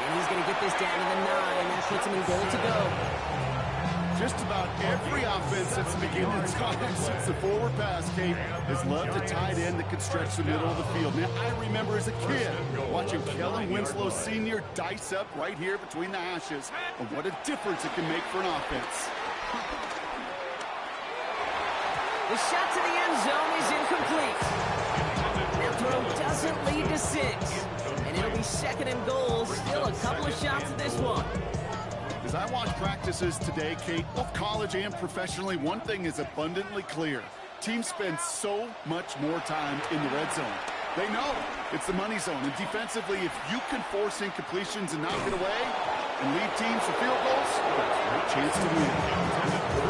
Speaker 1: And he's going to get this down to the 9. That puts him in goal to go.
Speaker 2: Just about every offense since the beginning of time, since the forward pass, Kate, has loved a tight end that could stretch the middle of the field. Now, I remember as a kid watching Kellen Winslow Sr. dice up right here between the hashes, and what a difference it can make for an offense.
Speaker 1: The shot to the end zone is incomplete. That throw doesn't lead to 6. And it'll be 2nd and goal. Still a couple of shots at this one.
Speaker 2: As I watch practices today, Kate, both college and professionally, one thing is abundantly clear. Teams spend so much more time in the red zone. They know it's the money zone. And defensively, if you can force incompletions and knock it away and lead teams to field goals, that's a great chance to win.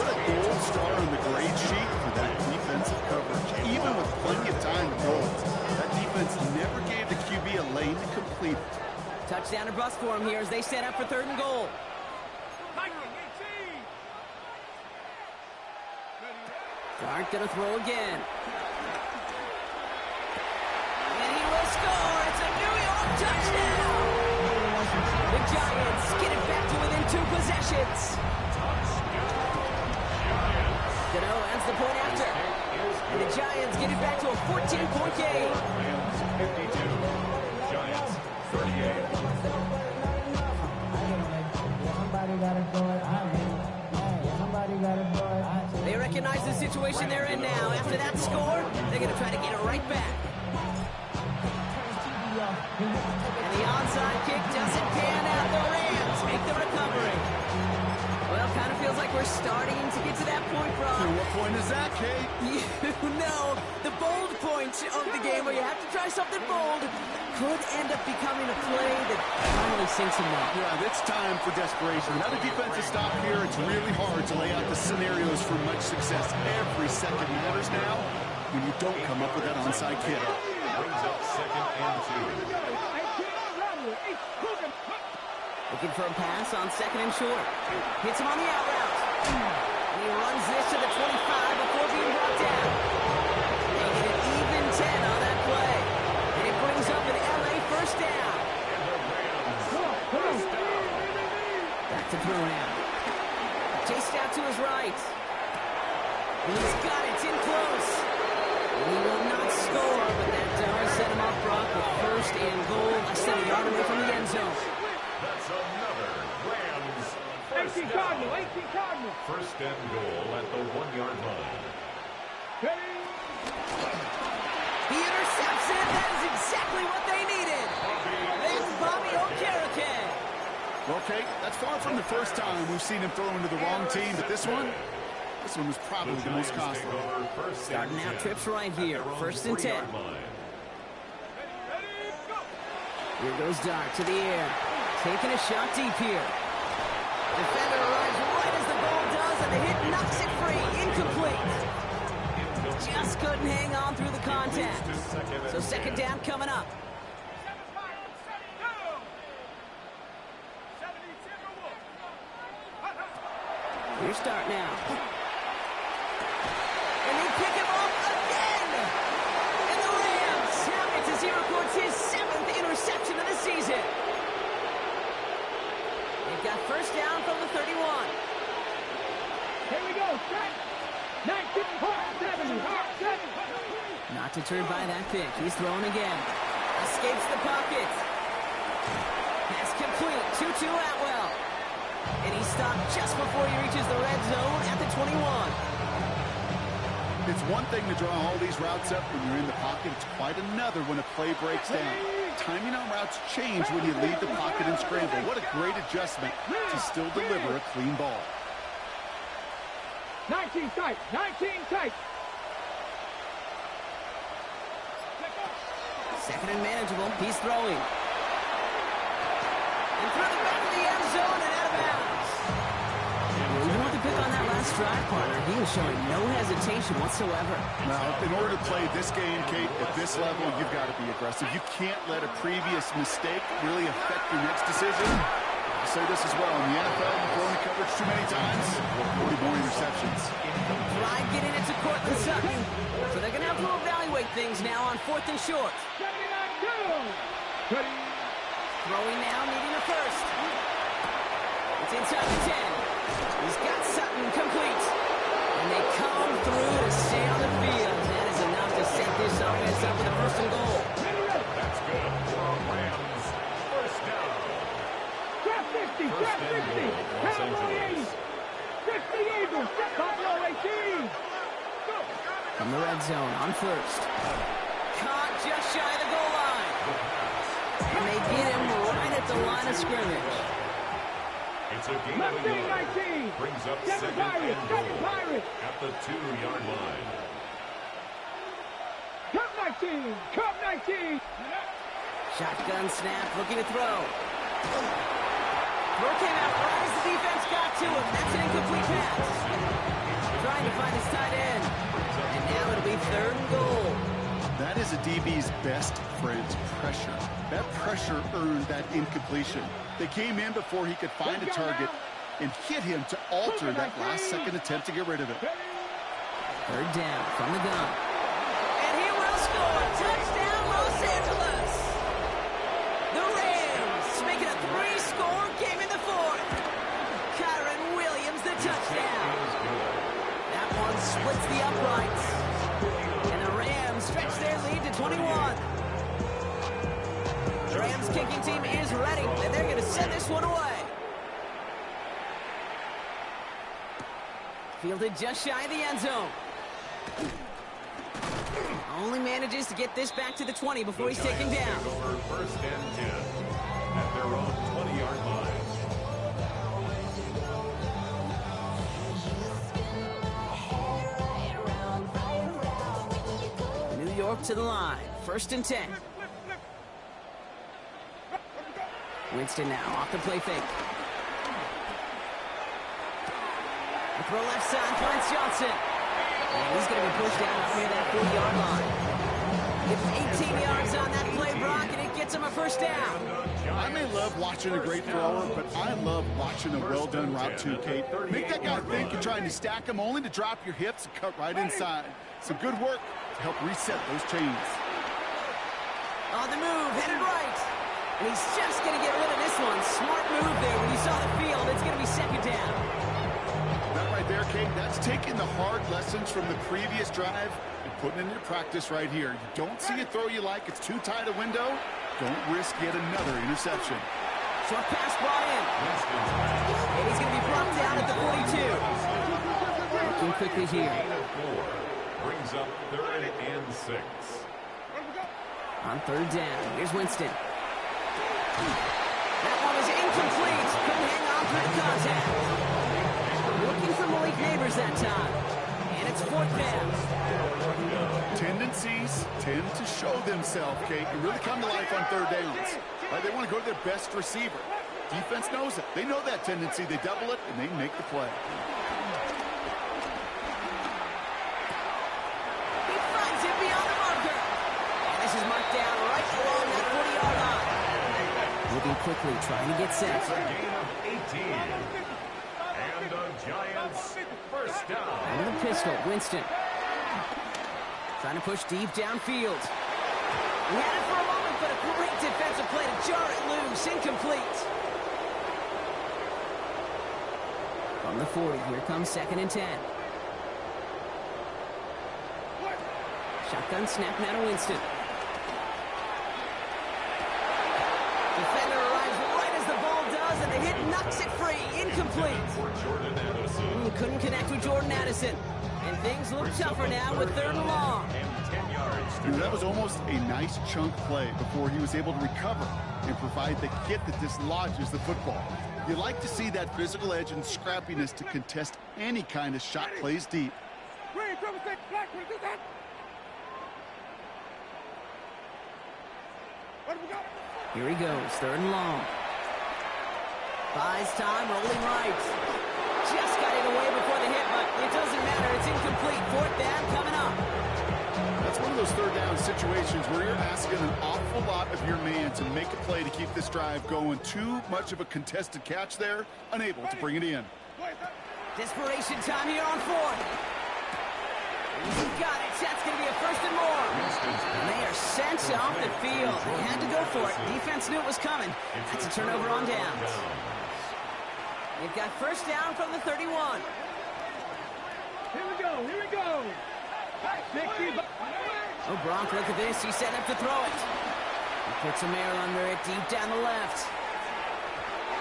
Speaker 2: Put a gold star on the grade sheet for that defensive coverage. Even with plenty of time to throw it, that defense never gave the QB a lane to complete it.
Speaker 1: Touchdown or bust for him here as they set up for 3rd and goal. Dart gonna throw again. And he will score. It's a New York touchdown. The Giants get it back to within 2 possessions. Gano adds the point after. And the Giants get it back to a 14-point game.
Speaker 4: Rams 52, Giants 38.
Speaker 1: They recognize the situation they're in now. After that score, they're going to try to get it right back. And the onside kick doesn't pan out. The Rams make the recovery. Well, kind of feels like we're starting to get to that point, Brock.
Speaker 2: And what point is that, Kate?
Speaker 1: You know, the bold point of the game where you have to try something bold could end up becoming a play that finally sinks him down.
Speaker 2: Yeah, it's time for desperation. Now the defensive stop here. It's really hard to lay out the scenarios for much success. Every second matters now when you don't come up with that onside kick.
Speaker 4: Brings up 2nd and 2.
Speaker 1: Looking for a pass on 2nd and short. Hits him on the out route. And he runs this to the 25 before being brought down. Making it even 10 on that play. And it brings up an LA first down. Back to throw now. Chased out to his right. And he's got it. It's in close. And he will not score, but that does set him up, Brock, with 1st and goal. Less than a yard away from the end zone.
Speaker 4: That's another Rams
Speaker 3: 18 Cardinal, 18 Cardinal.
Speaker 4: 1st and goal at the 1-yard line.
Speaker 1: He intercepts it. That is exactly what they needed. It's Bobby Okereke.
Speaker 2: Well, Kate, that's far from the first time we've seen him throw into the wrong team, but this one was probably the most costly.
Speaker 1: Starting out trips right here. 1st and 10. Here goes Dart to the air. Taking a shot deep here. Defender arrives right as the ball does, and the hit knocks it free. Incomplete. Just couldn't hang on through the contact. So 2nd down coming up. Your start now. And they pick him up again. And the Rams have it as he records his 7th interception of the season. They've got 1st down from the 31.
Speaker 3: Here we go. 19, 70.
Speaker 1: Not deterred by that pick. He's throwing again. Escapes the pocket. Pass complete. 2-2 Atwell. And he's stopped just before he reaches the red zone at the 21.
Speaker 2: It's one thing to draw all these routes up when you're in the pocket. It's quite another when a play breaks down. Timing on routes change when you leave the pocket and scramble. What a great adjustment to still deliver a clean ball.
Speaker 3: 19 tight. 19 tight.
Speaker 1: 2nd and manageable. He's throwing. And through the back of the end zone and out of bounds. You want to pick on that last drive, partner. He was showing no hesitation whatsoever.
Speaker 2: Now, in order to play this game, Kate, at this level, you've got to be aggressive. You can't let a previous mistake really affect your next decision. I'll say this as well. In the NFL, you've thrown the coverage too many times. 40 more interceptions.
Speaker 1: Drive getting it to Cortland Sutton. So they're going to have to evaluate things now on 4th and short.
Speaker 3: 79-2. Ready.
Speaker 1: Throwing now, needing a first. It's inside the 10. He's got Sutton complete. And they come through to stay on the field. That is enough to set this offense up with a first and goal.
Speaker 4: That's good for Rams. First down.
Speaker 3: Drop 50, drop 50. Cowboy 80. 50 Eagles. Buffalo 18. Go.
Speaker 1: From the red zone on first. Caught just shy of the goal line. And they get him right at the line of scrimmage.
Speaker 4: It's a gain of a yard.
Speaker 3: 19.
Speaker 4: Brings up
Speaker 3: Second
Speaker 4: second
Speaker 3: Pirates,
Speaker 4: and
Speaker 3: second
Speaker 4: goal
Speaker 3: Pirates.
Speaker 4: at the 2-yard line.
Speaker 3: Cup 19, Cup 19.
Speaker 1: Shotgun snap, looking to throw. Throw came out right as the defense got to him. That's an incomplete pass. Trying to find his tight end. And now it'll be third and goal.
Speaker 2: That is a DB's best friend, pressure. That pressure earned that incompletion. They came in before he could find a target and hit him to alter that last-second attempt to get rid of it.
Speaker 1: Third down from the gun. And he will score. Touchdown, Los Angeles. The Rams make it a 3-score game in the fourth. Kyron Williams, the touchdown. That one splits the uprights. And the Rams stretch their lead to 21. The Rams kicking team is ready, and they're going to send this one away. Fielded just shy of the end zone. Only manages to get this back to the 20 before he's taken down.
Speaker 4: Over first and 10 at their own 20-yard line.
Speaker 1: New York to the line. First and 10. Winston now off the play fake. The throw left side finds Johnson. And he's going to be pushed out near that 40-yard line. Gets 18 yards on that play, Brock, and it gets him a first down.
Speaker 2: I may love watching a great thrower, but I love watching a well-done route too, Kate. Make that guy think you're trying to stack him only to drop your hips and cut right inside. Some good work to help reset those chains.
Speaker 1: On the move, headed right. And he's just going to get rid of this one. Smart move there. When you saw the field, it's going to be second down.
Speaker 2: That right there, Kate, that's taking the hard lessons from the previous drive and putting it into practice right here. You don't see a throw you like, it's too tight a window, don't risk yet another interception.
Speaker 1: Short pass brought in. And he's going to be brought down at the 42. Looking quickly here.
Speaker 4: Brings up 3rd and 6.
Speaker 1: On third down, here's Winston. That one is incomplete. Couldn't hang on through the contact. Looking for Malik Neighbors that time. And it's fourth down.
Speaker 2: Tendencies tend to show themselves, Kate, and really come to life on third downs. Right, they want to go to their best receiver. Defense knows it. They know that tendency. They double it, and they make the play.
Speaker 1: He finds it beyond the marker. And this is marked down right along that 40-yard line. Moving quickly, trying to get set.
Speaker 4: It's a gain of 18. And the Giants first down.
Speaker 1: Under the pistol, Winston. Trying to push deep downfield. He had it for a moment, but a great defensive play to jar it loose. Incomplete. From the 40, here comes second and 10. Shotgun snap now to Winston. Defender arrives right as the ball does, and the hit knocks it free. Incomplete. Couldn't connect with Jordan Addison. And things look tougher now with 3rd and long.
Speaker 2: That was almost a nice chunk play before he was able to recover and provide the hit that dislodges the football. You like to see that physical edge and scrappiness to contest any kind of shot plays deep.
Speaker 1: Here he goes, 3rd and long. Buys time, rolling right. Just got it away before the hit, but it doesn't matter. It's incomplete. 4th down coming up.
Speaker 2: That's one of those 3rd down situations where you're asking an awful lot of your man to make a play to keep this drive going. Too much of a contested catch there, unable to bring it in.
Speaker 1: Desperation time here on 4th. He's got it. That's going to be a 1st and more. And they are sent off the field. They had to go for it. Defense knew it was coming. That's a turnover on downs. They've got first down from the 31.
Speaker 3: Here we go, here we go. 60.
Speaker 1: Oh, Gronk, look at this. He's set up to throw it. He puts some air under it deep down the left.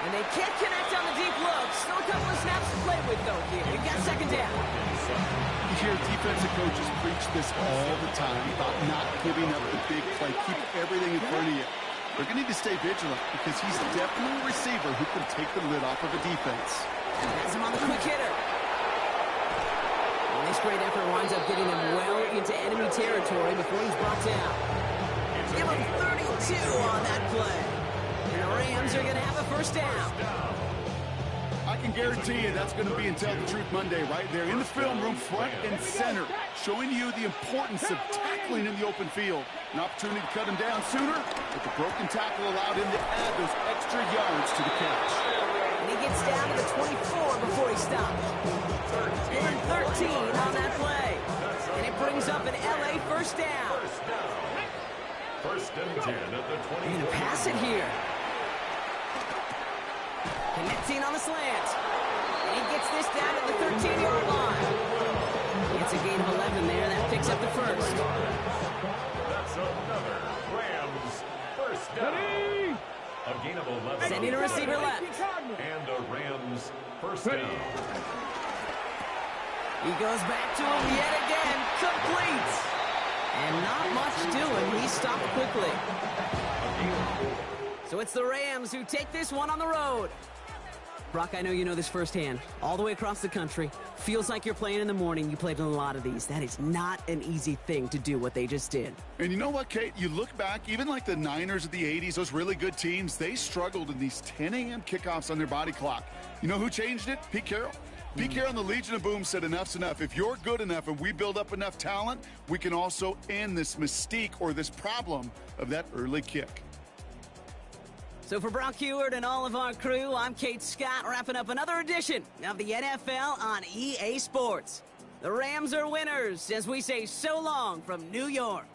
Speaker 1: And they can't connect on the deep look. Still a couple of snaps to play with, though, here. We've got second down.
Speaker 2: You hear defensive coaches preach this all the time about not giving up the big play. Keep everything in front of you. They're going to need to stay vigilant because he's definitely a receiver who can take the lid off of a defense.
Speaker 1: Has him on the quick hitter. And this great effort winds up getting him well into enemy territory before he's brought down. Give him 32 on that play. And the Rams are going to have a first down.
Speaker 2: I can guarantee you that's going to be in Tell the Truth Monday right there in the film room, front and center, showing you the importance of tackling in the open field. An opportunity to cut him down sooner, but the broken tackle allowed him to add those extra yards to the catch.
Speaker 1: And he gets down to the 24 before he stops. And 13 on that play. And it brings up an LA first down.
Speaker 4: First and 10 at the 20.
Speaker 1: He's going to pass it here. Connecting on the slant. And he gets this down at the 13-yard line. It's a gain of 11 there. That picks up the first.
Speaker 4: That's another Rams first down. A gain of 11.
Speaker 1: Sending a receiver left.
Speaker 4: And a Rams first down.
Speaker 1: He goes back to him yet again. Complete. And not much doing. He stopped quickly. So it's the Rams who take this one on the road. Brock, I know you know this firsthand. All the way across the country. Feels like you're playing in the morning. You played in a lot of these. That is not an easy thing to do, what they just did.
Speaker 2: And you know what, Kate? You look back, even like the Niners of the 80s, those really good teams, they struggled in these 10 a.m. kickoffs on their body clock. You know who changed it? Pete Carroll. Pete Carroll and the Legion of Boom said enough's enough. If you're good enough and we build up enough talent, we can also end this mystique or this problem of that early kick.
Speaker 1: So for Brock Heward and all of our crew, I'm Kate Scott, wrapping up another edition of the NFL on EA Sports. The Rams are winners as we say so long from New York.